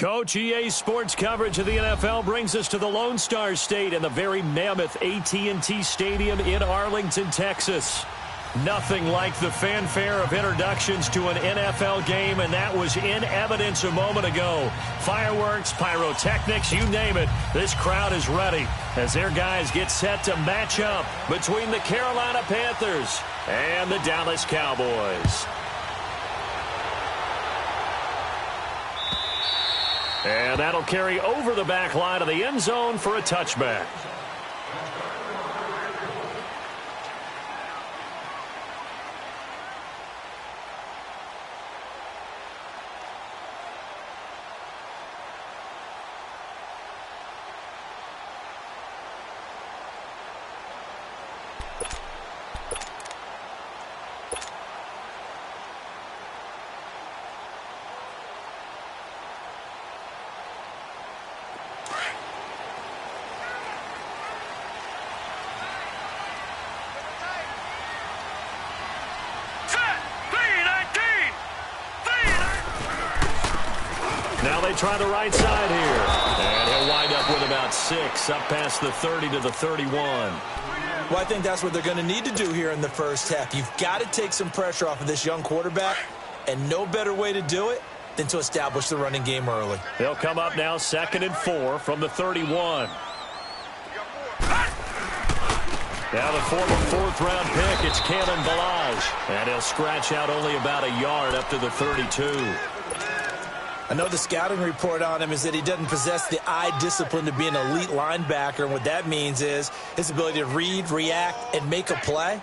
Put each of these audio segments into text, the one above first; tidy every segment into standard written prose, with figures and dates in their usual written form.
Coach, EA Sports coverage of the NFL brings us to the Lone Star State and the very mammoth AT&T Stadium in Arlington, Texas. Nothing like the fanfare of introductions to an NFL game, and that was in evidence a moment ago. Fireworks, pyrotechnics, you name it. This crowd is ready as their guys get set to match up between the Carolina Panthers and the Dallas Cowboys. And that'll carry over the back line of the end zone for a touchback. Now they try the right side here. And he'll wind up with about 6, up past the 30 to the 31. Well, I think that's what they're going to need to do here in the first half. You've got to take some pressure off of this young quarterback, and no better way to do it than to establish the running game early. They'll come up now 2nd and 4 from the 31. Now the former 4th-round pick, it's Kalen Ballage. And he'll scratch out only about a yard up to the 32. I know the scouting report on him is that he doesn't possess the eye discipline to be an elite linebacker. And what that means is his ability to read, react, and make a play.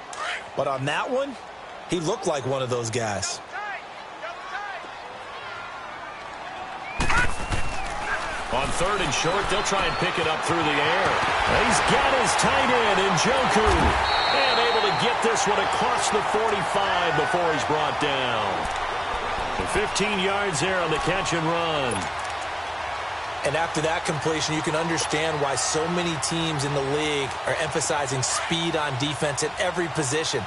But on that one, he looked like one of those guys. On 3rd and short, they'll try and pick it up through the air. He's got his tight end in Njoku. And able to get this one across the 45 before he's brought down. 15 yards there on the catch and run. And after that completion, you can understand why so many teams in the league are emphasizing speed on defense at every position.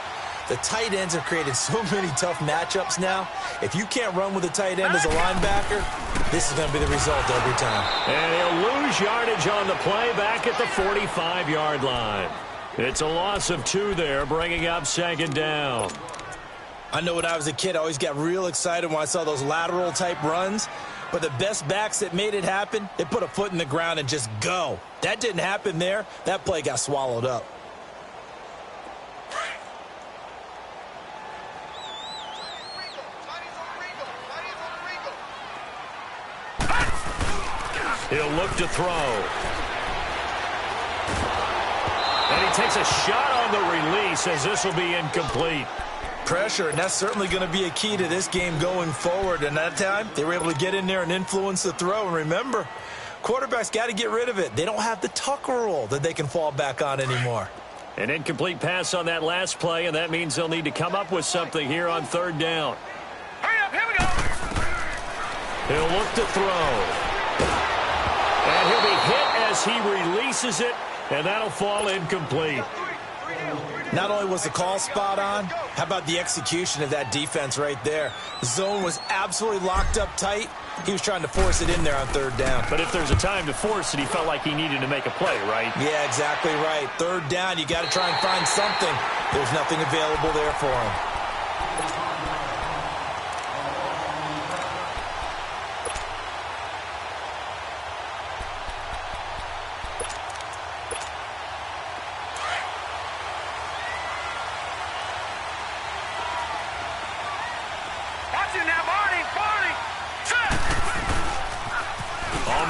The tight ends have created so many tough matchups now. If you can't run with a tight end as a linebacker, this is going to be the result every time. And he'll lose yardage on the play back at the 45-yard line. It's a loss of 2 there, bringing up 2nd down. I know when I was a kid, I always got real excited when I saw those lateral-type runs. But the best backs that made it happen, they put a foot in the ground and just go. That didn't happen there. That play got swallowed up. He'll look to throw. And he takes a shot on the release as this will be incomplete. Pressure, and that's certainly going to be a key to this game going forward. And that time, they were able to get in there and influence the throw. And remember, quarterbacks got to get rid of it. They don't have the Tucker rule that they can fall back on anymore. An incomplete pass on that last play, and that means they'll need to come up with something here on 3rd down. Hurry up, here we go. He'll look to throw. And he'll be hit as he releases it, and that'll fall incomplete. Not only was the call spot on, how about the execution of that defense right there? The zone was absolutely locked up tight. He was trying to force it in there on 3rd down. But if there's a time to force it, he felt like he needed to make a play, right? Yeah, exactly right. 3rd down, you got to try and find something. There's nothing available there for him.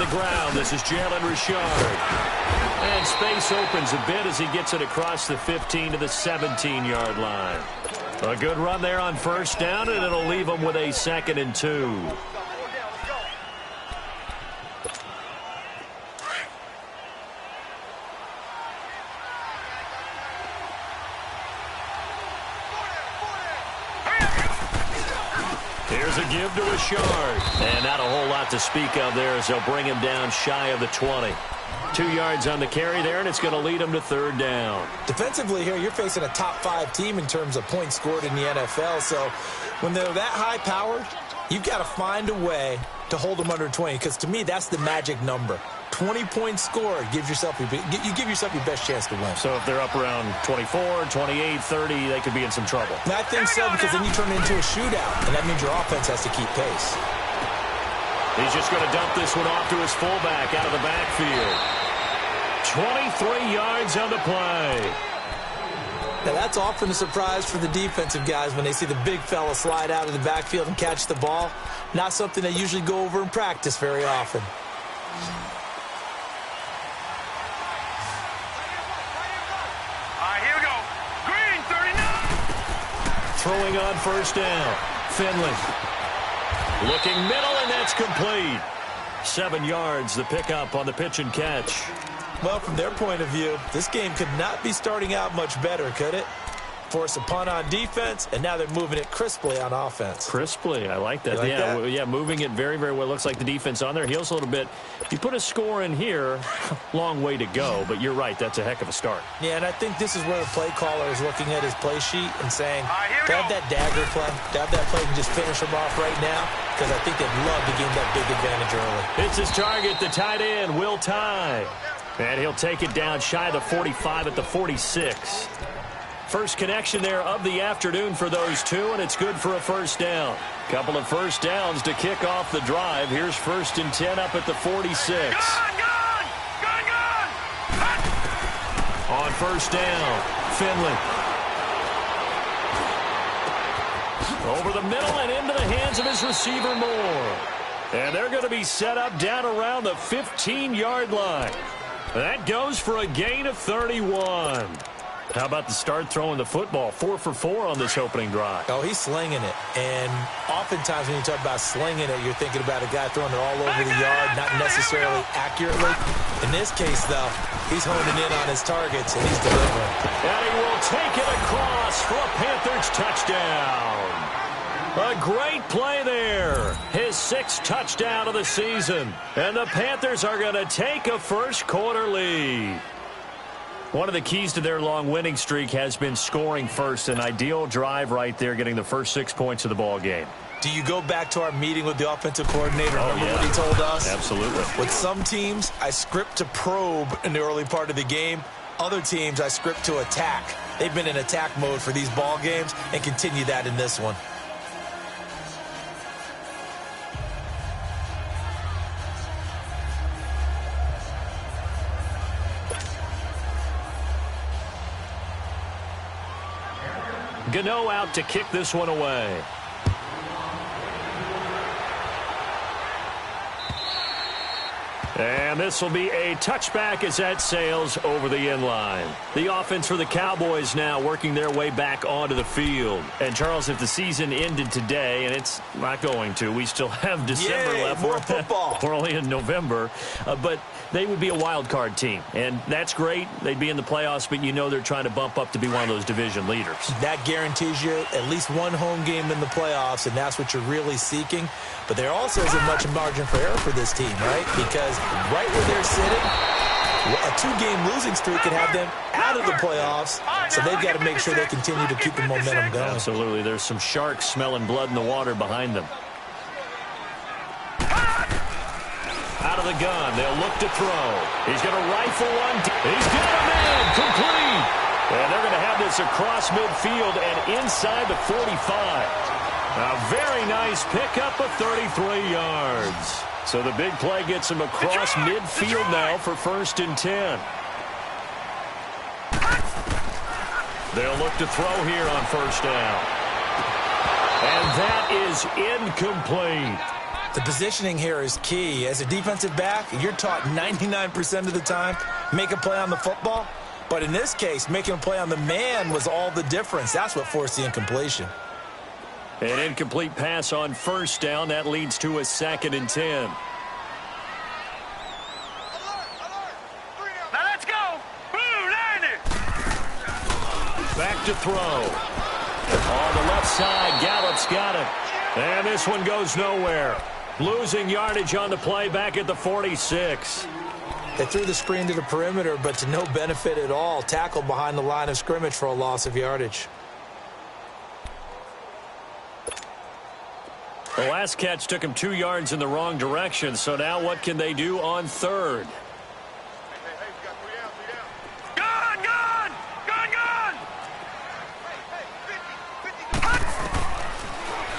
Ground. This is Jalen Richard. And space opens a bit as he gets it across the 15 to the 17-yard line. A good run there on 1st down, and it'll leave him with a 2nd and 2. Here's a give to Richard. And not a whole lot to speak of there as they'll bring him down shy of the 20. 2 yards on the carry there, and it's going to lead him to 3rd down. Defensively here, you're facing a top-5 team in terms of points scored in the NFL. So when they're that high-powered, you've got to find a way to hold them under 20, because to me, that's the magic number. 20-point score gives yourself you give yourself your best chance to win. So if they're up around 24, 28, 30, they could be in some trouble. And I think so, because then you turn it into a shootout, and that means your offense has to keep pace. He's just going to dump this one off to his fullback out of the backfield. 23 yards on the play. Now, that's often a surprise for the defensive guys when they see the big fella slide out of the backfield and catch the ball. Not something they usually go over in practice very often. Here we go. Green, 39. Throwing on first down. Finley. Looking middle, and that's complete. 7 yards, the pickup on the pitch and catch. Well, from their point of view, this game could not be starting out much better, could it? Force a punt on defense, and now they're moving it crisply on offense. Crisply, I like that. You like that? Yeah, moving it very, very well. Looks like the defense on their heels a little bit. You put a score in here, long way to go, but you're right, that's a heck of a start. Yeah, and I think this is where the play caller is looking at his play sheet and saying, to have that dagger play, to have that play and just finish him off right now, because I think they'd love to gain that big advantage early. It's his target, the tight end, Will Tye. And he'll take it down shy of the 45 at the 46. First connection there of the afternoon for those two, and it's good for a first down. Couple of first downs to kick off the drive. Here's 1st and 10 up at the 46. Gone! On first down, Finley. Over the middle and into the hands of his receiver, Moore. And they're going to be set up down around the 15-yard line. That goes for a gain of 31. How about the start throwing the football? 4 for 4 on this opening drive. Oh, he's slinging it. And oftentimes when you talk about slinging it, you're thinking about a guy throwing it all over the yard, not necessarily accurately. In this case, though, he's honing in on his targets, and he's delivering. And he will take it across for a Panthers touchdown. A great play there. His 6th touchdown of the season. And the Panthers are going to take a first-quarter lead. One of the keys to their long winning streak has been scoring first. An ideal drive right there, getting the first 6 points of the ball game. Do you go back to our meeting with the offensive coordinator? Oh, Remember yeah. what he told us? Absolutely. With some teams, I script to probe in the early part of the game. Other teams, I script to attack. They've been in attack mode for these ball games and continue that in this one. Gano out to kick this one away. And this will be a touchback as that sails over the inline. The offense for the Cowboys now working their way back onto the field. And, Charles, if the season ended today, and it's not going to, we still have December left. More football. We're only in November. But they would be a wild card team. And that's great. They'd be in the playoffs, but you know they're trying to bump up to be one of those division leaders. That guarantees you at least one home game in the playoffs, and that's what you're really seeking. But there also isn't much margin for error for this team, right? Because right where they're sitting, a 2-game losing streak could have them out of the playoffs, so they've got to make sure they continue to keep the momentum going. Absolutely. There's some sharks smelling blood in the water behind them. Out of the gun, they'll look to throw. He's going to rifle one. He's got a man, complete. And they're going to have this across midfield and inside the 45. A very nice pickup of 33 yards. So the big play gets him across midfield now for 1st and 10. They'll look to throw here on first down. And that is incomplete. The positioning here is key. As a defensive back, you're taught 99% of the time, make a play on the football. But in this case, making a play on the man was all the difference. That's what forced the incompletion. An incomplete pass on first down. That leads to a 2nd and 10. Now let's go. Blue, line it. Back to throw. On the left side, Gallup's got it. And this one goes nowhere. Losing yardage on the play back at the 46. They threw the screen to the perimeter, but to no benefit at all. Tackled behind the line of scrimmage for a loss of yardage. The last catch took him 2 yards in the wrong direction, so now what can they do on third? Gun, gun! Gun, gun!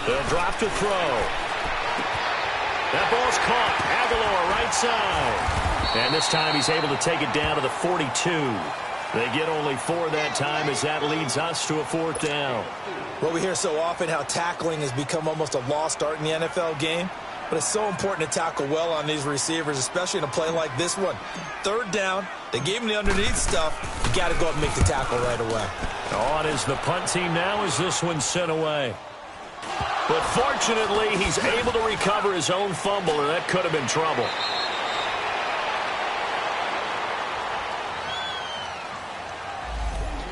They'll drop to throw. That ball's caught. Aguilar right side. And this time he's able to take it down to the 42. They get only 4 that time as that leads us to a 4th down. Well, we hear so often how tackling has become almost a lost art in the NFL game. But it's so important to tackle well on these receivers, especially in a play like this one. 3rd down, they gave him the underneath stuff. You got to go up and make the tackle right away. On is the punt team now as this one's sent away. But fortunately, he's able to recover his own fumble, or that could have been trouble.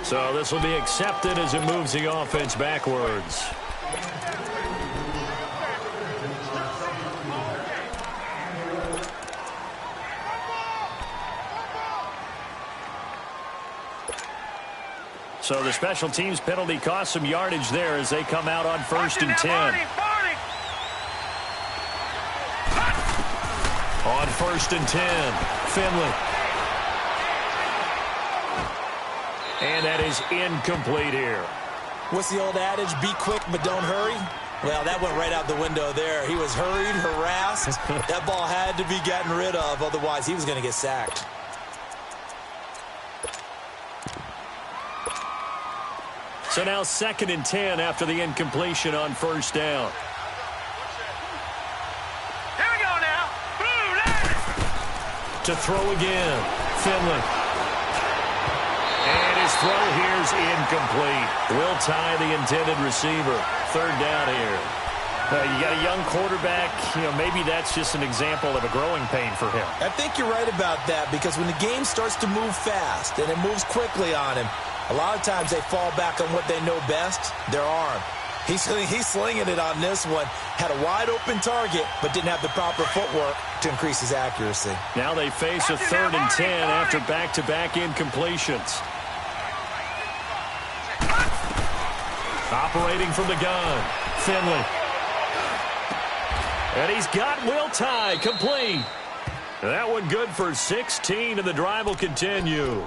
So this will be accepted as it moves the offense backwards. So the special teams penalty cost some yardage there as they come out on 1st and 10. On 1st and 10, Finley. And that is incomplete here. What's the old adage? Be quick, but don't hurry. Well, that went right out the window there. He was hurried, harassed. That ball had to be gotten rid of. Otherwise, he was going to get sacked. So now 2nd and 10 after the incompletion on 1st down. Here we go now. Blue line. To throw again, Finley. And his throw here's incomplete. Will tie the intended receiver. 3rd down here. You got a young quarterback. Maybe that's just an example of a growing pain for him. I think you're right about that, because when the game starts to move fast and it moves quickly on him, a lot of times they fall back on what they know best, their arm. He's slinging it on this one. Had a wide-open target, but didn't have the proper footwork to increase his accuracy. Now they face a 3rd and 10 after back-to-back incompletions. Operating from the gun, Finley. And he's got Will tie complete. That one good for 16, and the drive will continue.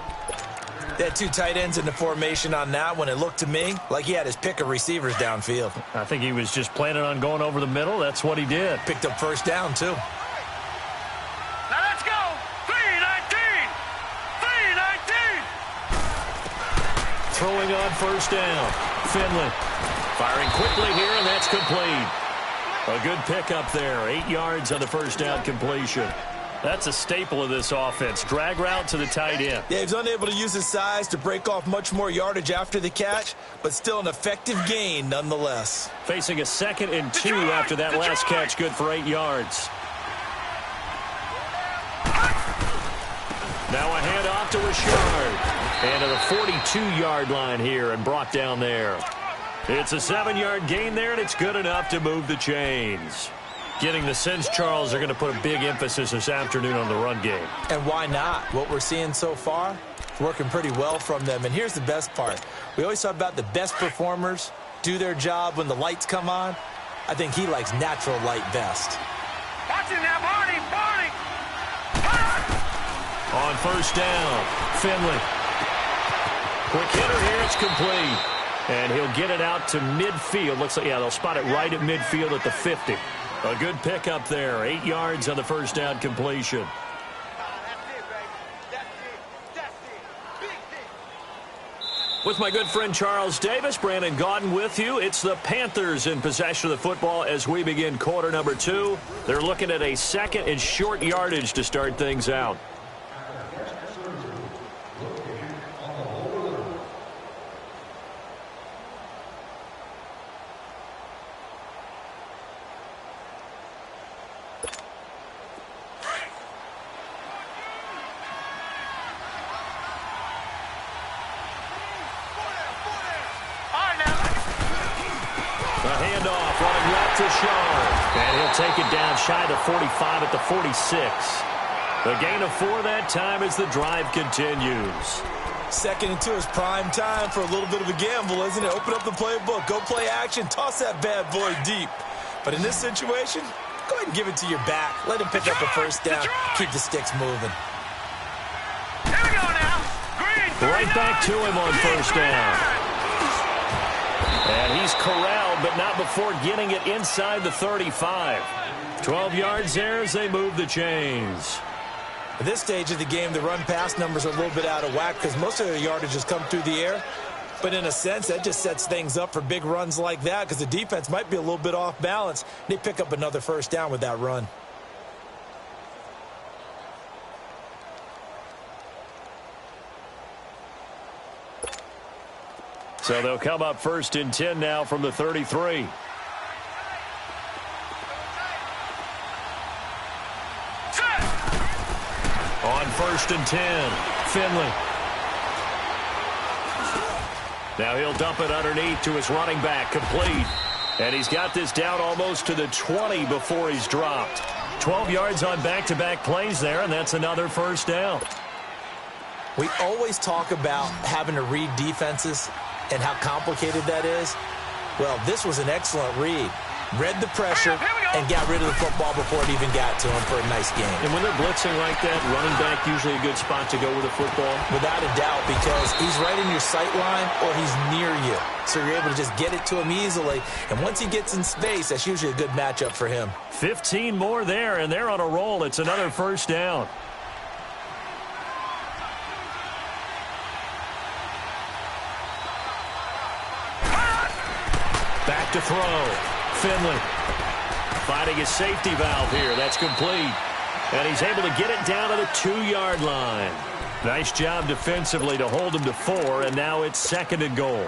They had 2 tight ends in the formation on that one. It looked to me like he had his pick of receivers downfield. I think he was just planning on going over the middle. That's what he did. Picked up 1st down, too. Now let's go. 3-19. 3-19. Throwing on 1st down. Finley firing quickly here, and that's complete. A good pickup there. 8 yards on the 1st down completion. That's a staple of this offense. Drag route to the tight end. Yeah, he's unable to use his size to break off much more yardage after the catch, but still an effective gain nonetheless. Facing a 2nd and 2 after that last catch, good for 8 yards. Now a handoff to Richard. And to the 42-yard line here and brought down there. It's a 7-yard gain there, and it's good enough to move the chains. Getting the sense, Charles, they're going to put a big emphasis this afternoon on the run game. And why not? What we're seeing so far, it's working pretty well from them. And here's the best part. We always talk about the best performers do their job when the lights come on. I think he likes natural light best. Watching that, Barney. On 1st down, Finley. Quick hitter here, it's complete. And he'll get it out to midfield. Looks like, yeah, they'll spot it right at midfield at the 50. A good pickup there. 8 yards on the 1st down completion. With my good friend Charles Davis, Brandon Gaudin with you. It's the Panthers in possession of the football as we begin quarter number 2. They're looking at a 2nd and short yardage to start things out. And he'll take it down shy of the 45 at the 46. A gain of 4 that time as the drive continues. 2nd and 2 is prime time for a little bit of a gamble, isn't it? Open up the playbook, go play action, toss that bad boy deep. But in this situation, go ahead and give it to your back. Let him pick up a first down. Keep the sticks moving. Here we go now. Green, Right back to him on first down. And he's corralled, but not before getting it inside the 35. 12 yards there as they move the chains. At this stage of the game, the run-pass numbers are a little bit out of whack because most of their yardage has come through the air. But in a sense, that just sets things up for big runs like that because the defense might be a little bit off balance. They pick up another first down with that run. So they'll come up first and 10 now from the 33. On first and 10, Finley. Now he'll dump it underneath to his running back, complete. And he's got this down almost to the 20 before he's dropped. 12 yards on back-to-back plays there, and that's another first down. We always talk about having to read defenses and how complicated that is. Well, this was an excellent read. Read the pressure and got rid of the football before it even got to him for a nice game. And when they're blitzing like that, running back usually a good spot to go with the football. Without a doubt, because he's right in your sight line or he's near you. So you're able to just get it to him easily. And once he gets in space, that's usually a good matchup for him. 15 more there, and they're on a roll. It's another first down. Back to throw. Finley finding his safety valve here. That's complete. And he's able to get it down to the 2-yard line. Nice job defensively to hold him to 4, and now it's second and goal.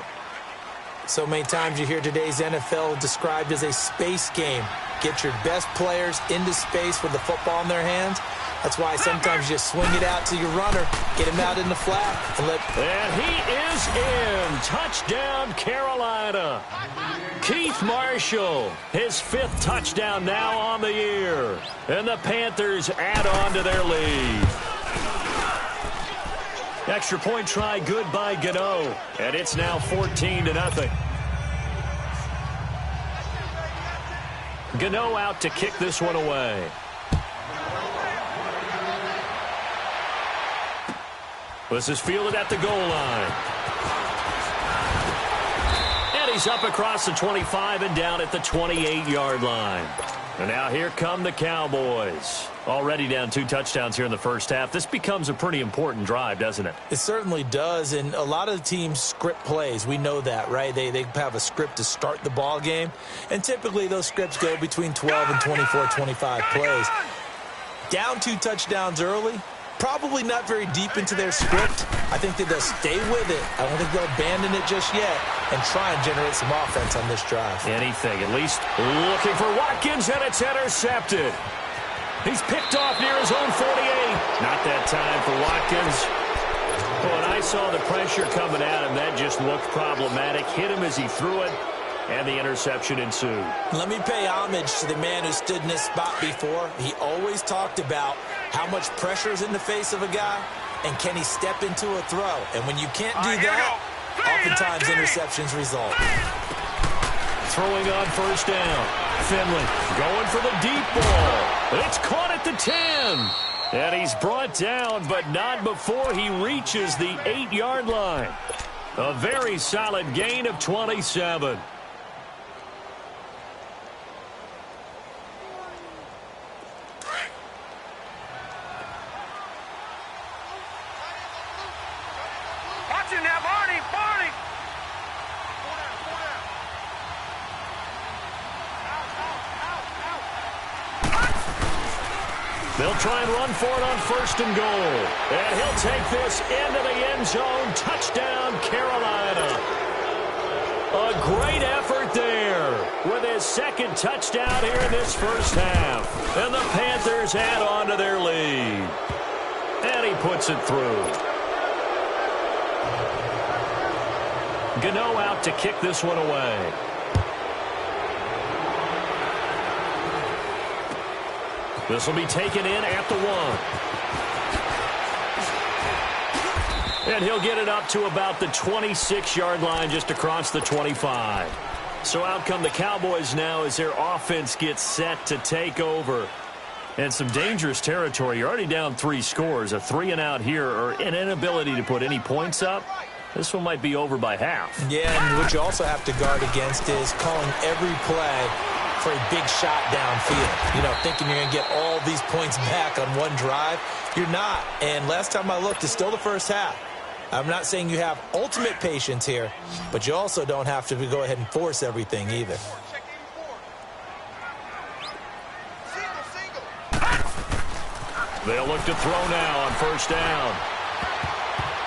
So many times you hear today's NFL described as a space game. Get your best players into space with the football in their hands. That's why sometimes you just swing it out to your runner, get him out in the flat. And he is in. Touchdown, Carolina. Keith Marshall, his 5th touchdown now on the year. And the Panthers add on to their lead. Extra point try good by Gano. And it's now 14-0. Gano out to kick this one away. This is fielded at the goal line. And he's up across the 25 and down at the 28-yard line. And now here come the Cowboys. Already down 2 touchdowns here in the first half. This becomes a pretty important drive, doesn't it? It certainly does, and a lot of the teams script plays. We know that, right? They have a script to start the ball game, and typically those scripts go between 12 and 24, 25 plays. Down 2 touchdowns early, probably not very deep into their script. I think that they'll stay with it. I don't think they'll abandon it just yet and try and generate some offense on this drive. Anything, at least looking for Watkins, and it's intercepted. He's picked off near his own 48. Not that time for Watkins. When I saw the pressure coming at him, that just looked problematic. Hit him as he threw it, and the interception ensued. Let me pay homage to the man who stood in this spot before. He always talked about how much pressure is in the face of a guy, and can he step into a throw. And when you can't do that, oftentimes interceptions result. Throwing on first down. Finley going for the deep ball. It's caught at the 10. And he's brought down, but not before he reaches the 8-yard line. A very solid gain of 27. Watching now, Barney, Barney. They'll try and run for it on first and goal. And he'll take this into the end zone. Touchdown, Carolina. A great effort there with his 2nd touchdown here in this first half. And the Panthers add on to their lead. And he puts it through. Gano out to kick this one away. This will be taken in at the 1. And he'll get it up to about the 26-yard line just across the 25. So out come the Cowboys now as their offense gets set to take over. And some dangerous territory. You're already down 3 scores. A 3-and-out here or an inability to put any points up. This one might be over by half. Yeah, and what you also have to guard against is calling every play for a big shot downfield. You know, thinking you're going to get all these points back on one drive. You're not. And last time I looked, it's still the first half. I'm not saying you have ultimate patience here, but you also don't have to go ahead and force everything either. They'll look to throw now on first down.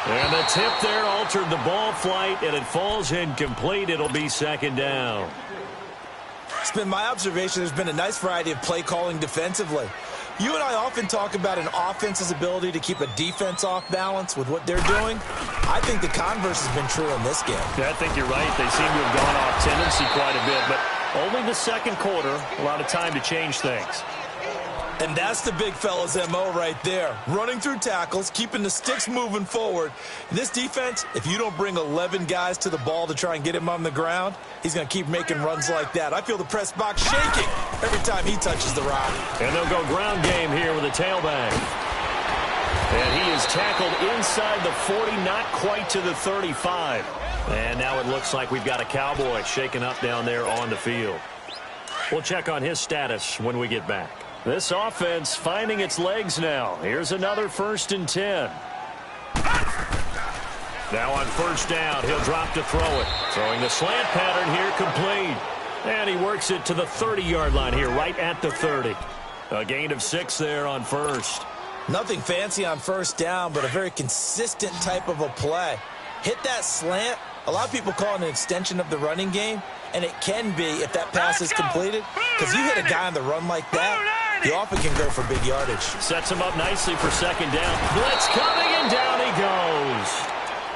And the tip there altered the ball flight, and it falls incomplete. It'll be second down. It's been my observation there's been a nice variety of play calling defensively. You and I often talk about an offense's ability to keep a defense off balance with what they're doing. I think the converse has been true in this game. Yeah, I think you're right. They seem to have gone off tendency quite a bit, but only the second quarter, a lot of time to change things. And that's the big fella's MO right there. Running through tackles, keeping the sticks moving forward. In this defense, if you don't bring 11 guys to the ball to try and get him on the ground, he's going to keep making runs like that. I feel the press box shaking every time he touches the rock. And they'll go ground game here with a tailback. And he is tackled inside the 40, not quite to the 35. And now it looks like we've got a Cowboy shaken up down there on the field. We'll check on his status when we get back. This offense finding its legs now. Here's another 1st and 10. Now on first down, he'll drop to throw it. Throwing the slant pattern here, complete. And he works it to the 30-yard line here, right at the 30. A gain of 6 there on first. Nothing fancy on first down, but a very consistent type of a play. Hit that slant. A lot of people call it an extension of the running game, and it can be if that pass is completed. Because you hit a guy on the run like that, you often can go for big yardage. Sets him up nicely for second down. Blitz coming, and down he goes.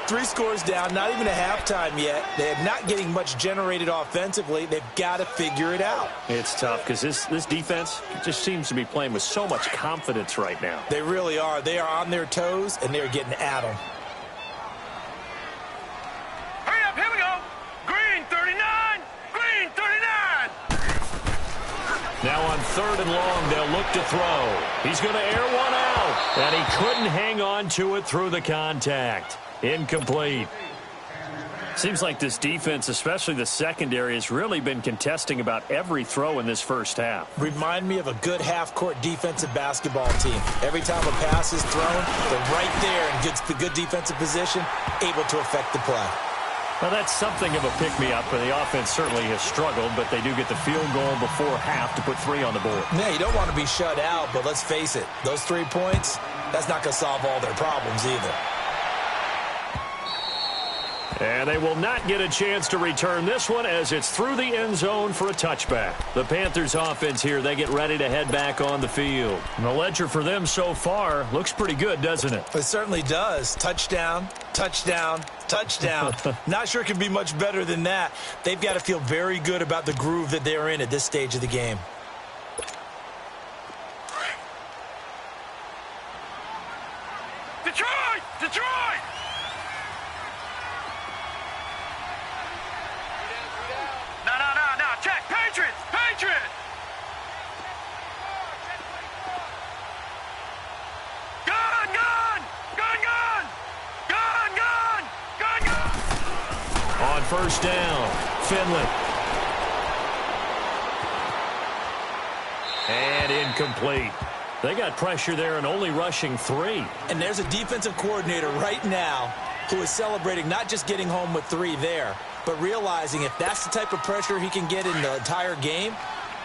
3 scores down, not even a halftime yet. They're not getting much generated offensively. They've got to figure it out. It's tough because this defense just seems to be playing with so much confidence right now. They really are. They are on their toes, and they're getting at them. Hurry up, here we go. Green 39, green 39. Now on 3rd and long, they'll look to throw. He's going to air one out, and he couldn't hang on to it through the contact. Incomplete. Seems like this defense, especially the secondary, has really been contesting about every throw in this first half. Remind me of a good half-court defensive basketball team. Every time a pass is thrown, they're right there in good defensive position, able to affect the play. Well, that's something of a pick-me-up, and the offense certainly has struggled, but they do get the field goal before half to put 3 on the board. Yeah, you don't want to be shut out, but let's face it, those 3 points, that's not going to solve all their problems either. And they will not get a chance to return this one as it's through the end zone for a touchback. The Panthers offense here, they get ready to head back on the field. And the ledger for them so far looks pretty good, doesn't it? It certainly does. Touchdown, touchdown, touchdown. Not sure it can be much better than that. They've got to feel very good about the groove that they're in at this stage of the game. Detroit, Detroit. No, check, Patriots, Patriots. Gun, gun, gun, gun, gun, gun, gun, gun. On first down, Finley. And incomplete. They got pressure there and only rushing 3. And there's a defensive coordinator right now who is celebrating not just getting home with 3 there, but realizing if that's the type of pressure he can get in the entire game,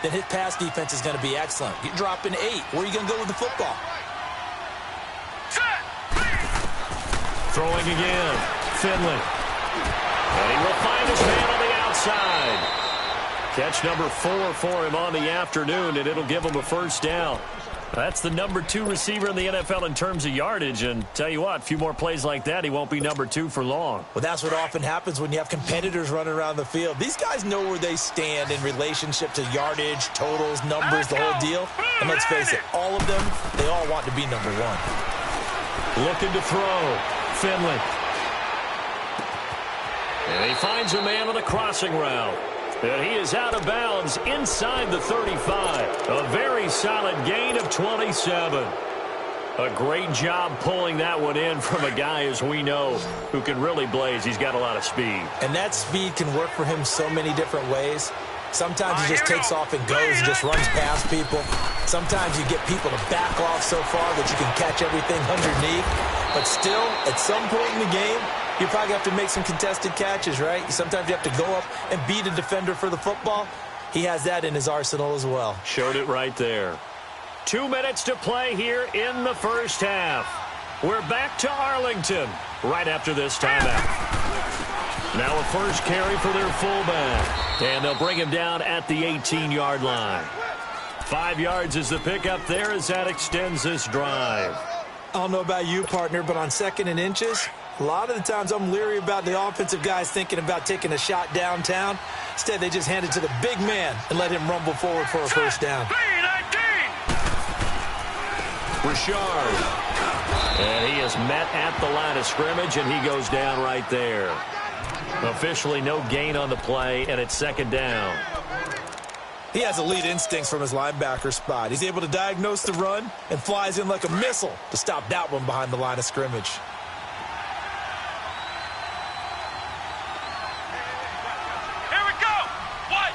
then his pass defense is going to be excellent. You're dropping 8. Where are you going to go with the football? Set. Throwing again, Finley. And he will find his man on the outside. Catch number 4 for him on the afternoon, and it'll give him a first down. That's the number 2 receiver in the NFL in terms of yardage, and tell you what, a few more plays like that, he won't be number 2 for long. Well, that's what often happens when you have competitors running around the field. These guys know where they stand in relationship to yardage, totals, numbers, the whole deal. And let's face it, all of them, they all want to be number 1. Looking to throw, Finley. And he finds a man on the crossing route. And he is out of bounds inside the 35. A very solid gain of 27. A great job pulling that one in from a guy, as we know, who can really blaze. He's got a lot of speed. And that speed can work for him so many different ways. Sometimes he just takes off and goes and just runs past people. Sometimes you get people to back off so far that you can catch everything underneath. But still, at some point in the game, you probably have to make some contested catches, right? Sometimes you have to go up and beat a defender for the football. He has that in his arsenal as well. Showed it right there. 2 minutes to play here in the first half. We're back to Arlington right after this timeout. Now a first carry for their fullback. And they'll bring him down at the 18-yard line. 5 yards is the pickup there as that extends this drive. I don't know about you, partner, but on 2nd and inches, a lot of the times I'm leery about the offensive guys thinking about taking a shot downtown. Instead, they just hand it to the big man and let him rumble forward for a first down. Richard. And he is met at the line of scrimmage, and he goes down right there. Officially no gain on the play, and it's 2nd down. He has elite instincts from his linebacker spot. He's able to diagnose the run and flies in like a missile to stop that one behind the line of scrimmage. Here we go. What?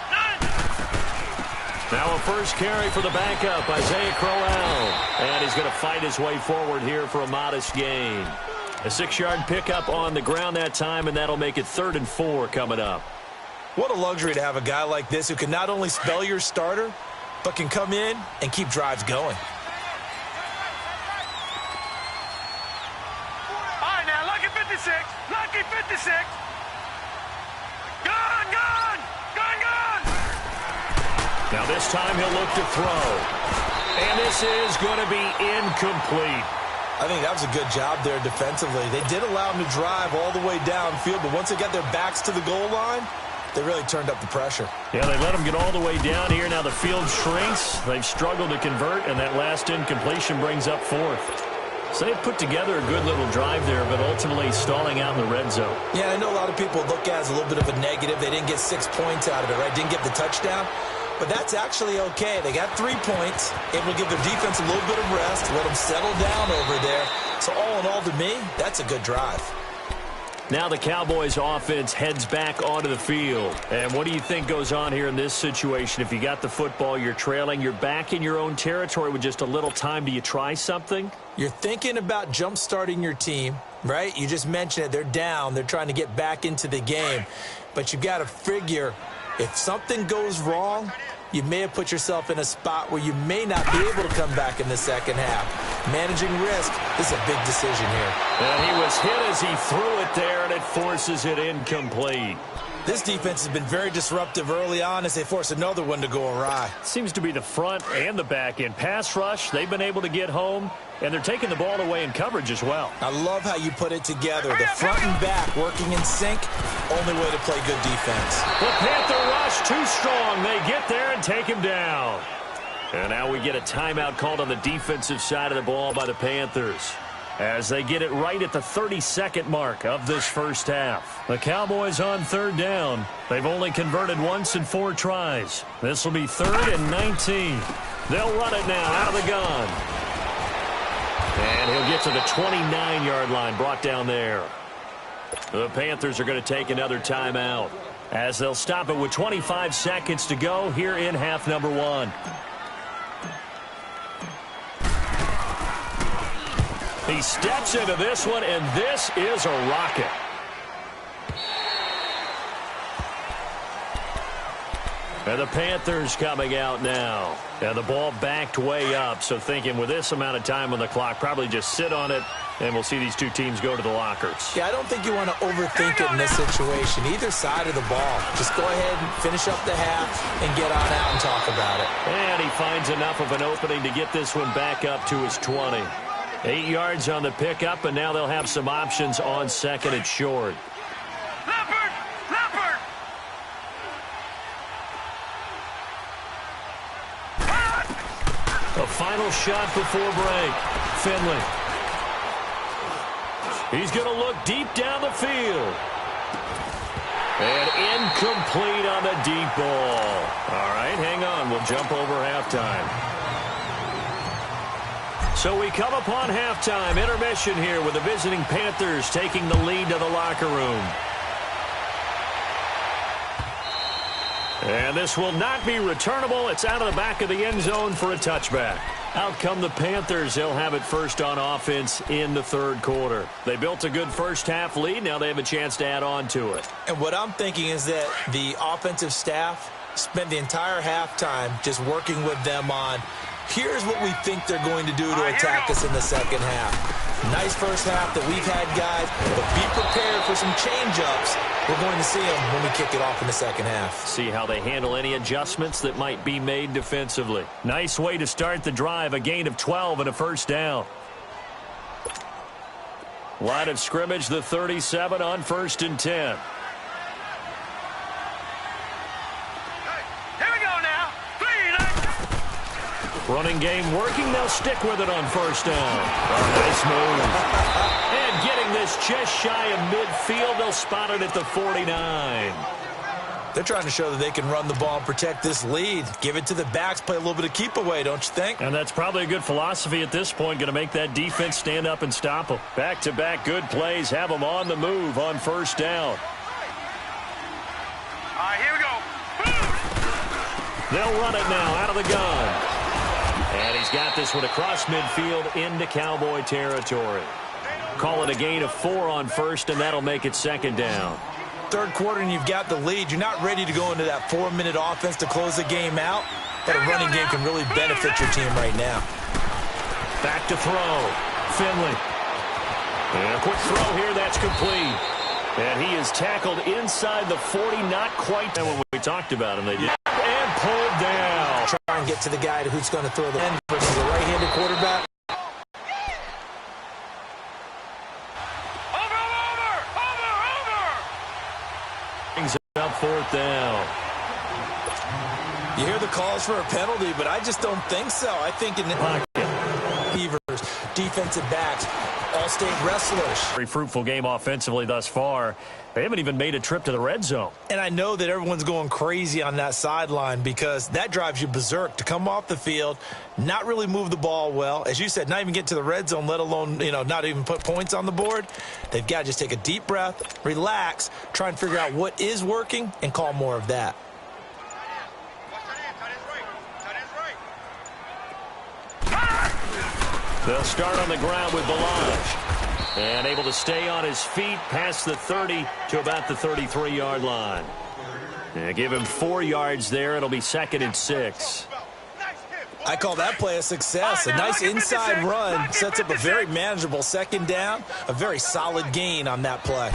Now a first carry for the backup, Isaiah Crowell. And he's going to fight his way forward here for a modest gain. A 6-yard pickup on the ground that time, and that'll make it 3rd and 4 coming up. What a luxury to have a guy like this who can not only spell your starter, but can come in and keep drives going. All right, now, lucky 56. Lucky 56. Gun, gun, gun, gun. Now this time he'll look to throw. And this is going to be incomplete. I think that was a good job there defensively. They did allow him to drive all the way downfield, but once they got their backs to the goal line, they really turned up the pressure. Yeah, they let him get all the way down here. Now the field shrinks. They've struggled to convert, and that last incompletion brings up 4th. So they've put together a good little drive there, but ultimately stalling out in the red zone. Yeah, I know a lot of people look at it as a little bit of a negative. They didn't get 6 points out of it, right? Didn't get the touchdown. But that's actually okay. They got 3 points. Able to give their defense a little bit of rest, let them settle down over there. So all in all, to me, that's a good drive. Now the Cowboys offense heads back onto the field. And what do you think goes on here in this situation? If you got the football, you're trailing, you're back in your own territory with just a little time. Do you try something? You're thinking about jump-starting your team, right? You just mentioned it. They're down. They're trying to get back into the game. But you got to figure if something goes wrong, you may have put yourself in a spot where you may not be able to come back in the second half. Managing risk is a big decision here. And he was hit as he threw it there, and it forces it incomplete. This defense has been very disruptive early on as they force another one to go awry. Seems to be the front and the back end. Pass rush, they've been able to get home, and they're taking the ball away in coverage as well. I love how you put it together. The front and back working in sync, only way to play good defense. The Panther rush too strong. They get there and take him down. And now we get a timeout called on the defensive side of the ball by the Panthers, as they get it right at the 32nd mark of this first half. The Cowboys on 3rd down. They've only converted once in 4 tries. This will be 3rd and 19. They'll run it now out of the gun. And he'll get to the 29-yard line, brought down there. The Panthers are going to take another timeout, as they'll stop it with 25 seconds to go here in half number 1. He steps into this one, and this is a rocket. And the Panthers coming out now. And the ball backed way up, so thinking with this amount of time on the clock, probably just sit on it, and we'll see these two teams go to the lockers. Yeah, I don't think you want to overthink it in this situation. Either side of the ball. Just go ahead and finish up the half and get on out and talk about it. And he finds enough of an opening to get this one back up to his 20. 8 yards on the pickup, and now they'll have some options on 2nd and short. Leopard! Leopard! A final shot before break. Finley. He's going to look deep down the field. And incomplete on the deep ball. All right, hang on. We'll jump over halftime. So we come upon halftime. Intermission here with the visiting Panthers taking the lead to the locker room. And this will not be returnable. It's out of the back of the end zone for a touchback. Out come the Panthers. They'll have it first on offense in the third quarter. They built a good first half lead. Now they have a chance to add on to it. And what I'm thinking is that the offensive staff spent the entire halftime just working with them on, here's what we think they're going to do to attack us in the second half. Nice first half that we've had, guys, but be prepared for some change-ups. We're going to see them when we kick it off in the second half. See how they handle any adjustments that might be made defensively. Nice way to start the drive, a gain of 12 and a first down. Line of scrimmage, the 37 on 1st and 10. Running game working. They'll stick with it on first down. Nice move. And getting this just shy of midfield. They'll spot it at the 49. They're trying to show that they can run the ball and protect this lead. Give it to the backs. Play a little bit of keep away, don't you think? And that's probably a good philosophy at this point. Going to make that defense stand up and stop them. Back-to-back good plays. Have them on the move on first down. All right, here we go. They'll run it now out of the gun. And he's got this one across midfield into Cowboy territory. Call it a gain of 4 on first, and that'll make it second down. Third quarter, and you've got the lead. You're not ready to go into that 4-minute offense to close the game out. That running game can really benefit your team right now. Back to throw. Finley. And a quick throw here. That's complete. And he is tackled inside the 40. Not quite when we talked about him. They did. And pulled down. Try and get to the guy who's going to throw the end versus the right-handed quarterback. Brings it up fourth down. You hear the calls for a penalty, but I just don't think so. I think in the receivers, defensive backs, all-state wrestlers. Very fruitful game offensively thus far. They haven't even made a trip to the red zone. And I know that everyone's going crazy on that sideline because that drives you berserk to come off the field, not really move the ball well. As you said, not even get to the red zone, let alone, not even put points on the board. They've got to just take a deep breath, relax, try and figure out what is working, and call more of that. They'll start on the ground with Balaj. And able to stay on his feet past the 30 to about the 33-yard line. And give him 4 yards there. It'll be 2nd and 6. I call that play a success. A nice inside run sets up a very manageable second down. A very solid gain on that play.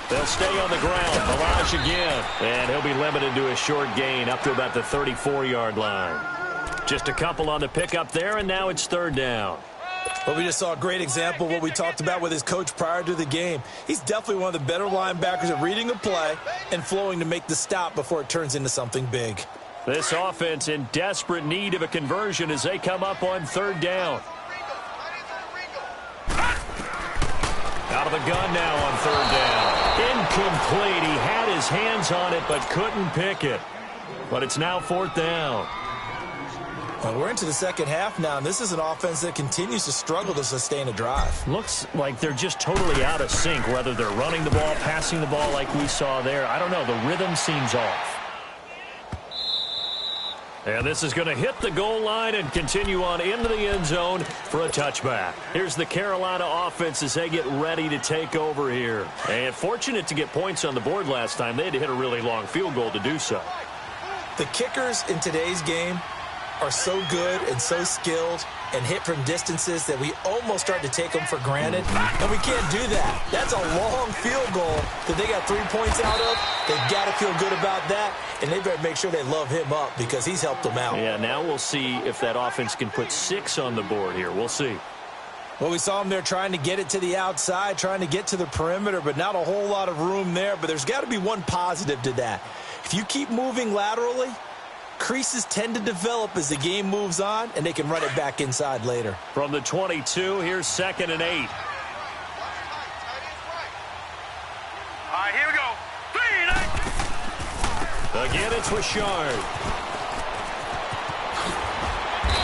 They'll stay on the ground. Balaj again. And he'll be limited to a short gain up to about the 34-yard line. Just a couple on the pickup there, and now it's 3rd down. Well, we just saw a great example of what we talked about with his coach prior to the game. He's definitely one of the better linebackers at reading a play and flowing to make the stop before it turns into something big. This offense in desperate need of a conversion as they come up on 3rd down. Out of the gun now on 3rd down. Incomplete. He had his hands on it but couldn't pick it. But it's now 4th down. Well, we're into the second half now, and this is an offense that continues to struggle to sustain a drive. Looks like they're just totally out of sync, whether they're running the ball, passing the ball like we saw there. I don't know. The rhythm seems off. And this is going to hit the goal line and continue on into the end zone for a touchback. Here's the Carolina offense as they get ready to take over here. And fortunate to get points on the board last time. They had to hit a really long field goal to do so. The kickers in today's game are so good and so skilled and hit from distances that we almost start to take them for granted, and we can't do that. That's a long field goal that they got 3 points out of. They've got to feel good about that, and they better make sure they love him up because he's helped them out. Yeah, now we'll see if that offense can put 6 on the board here. We'll see. Well, we saw them there trying to get it to the outside, trying to get to the perimeter, but not a whole lot of room there. But there's got to be one positive to that. If you keep moving laterally, creases tend to develop as the game moves on, and they can run it back inside later. From the 22, here's 2nd and 8. All right, here we go. Again, it's Richard.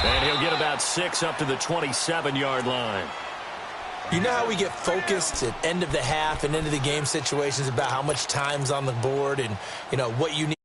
And he'll get about 6 up to the 27-yard line. You know how we get focused at end of the half and end of the game situations about how much time's on the board and, what you need.